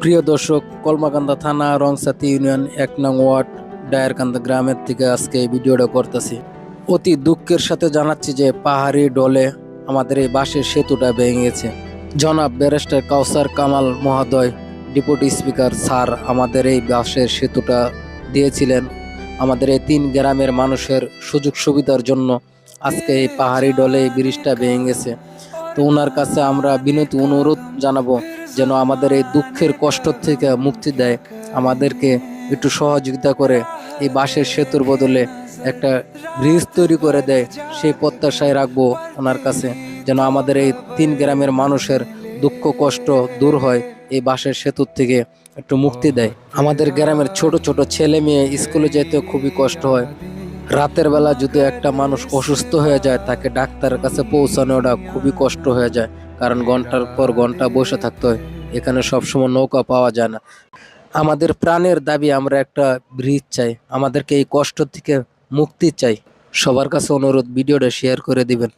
প্রিয় দর্শক, কলমাকান্দা থানা রংসাতি ইউনিয়ন ১ নং ওয়ার্ড ডায়ারকান্দা গ্রামের থেকে আজকে এই ভিডিওটা করতেছি। অতি দুঃখের সাথে জানাচ্ছি যে পাহাড়ি ডলে আমাদের এই বাঁশের সেতুটা ভেঙে গেছে। জনাব ব্যারিস্টার কাউসার কামাল মহোদয় ডেপুটি স্পিকার স্যার আমাদের এই বাঁশের সেতুটা দিয়েছিলেন আমাদের এই ৩ গ্রামের মানুষের সুযোগ সুবিধার জন্য। আজকে এই পাহাড়ি ডলে এই ব্রিজটা ভেঙে গেছে। তো ওনার কাছে আমরা বিনীত অনুরোধ জানাবো যেন আমাদের এই দুঃখের কষ্ট থেকে মুক্তি দেয়, আমাদেরকে একটু সহযোগিতা করে এই বাঁশের সেতুর বদলে একটা ব্রিজ তৈরি করে দেয়। সেই প্রত্যাশায় রাখবো ওনার কাছে, যেন আমাদের এই ৩ গ্রামের মানুষের দুঃখ কষ্ট দূর হয়, এই বাঁশের সেতুর থেকে একটু মুক্তি দেয়। আমাদের গ্রামের ছোট ছোট ছেলে মেয়ে স্কুলে যেতে খুবই কষ্ট হয়। রাতের বেলা যদি একটা মানুষ অসুস্থ হয়ে যায়, তাকে ডাক্তারের কাছে পৌঁছানোটা খুবই কষ্ট হয়ে যায়, কারণ ঘন্টার পর ঘন্টা বসে থাকতে হয়। এখানে সবসময় নৌকা পাওয়া যায় না। আমাদের প্রাণের দাবি, আমরা একটা ব্রিজ চাই, আমাদেরকে এই কষ্ট থেকে মুক্তি চাই। সবার কাছে অনুরোধ, ভিডিওটা শেয়ার করে দিবেন।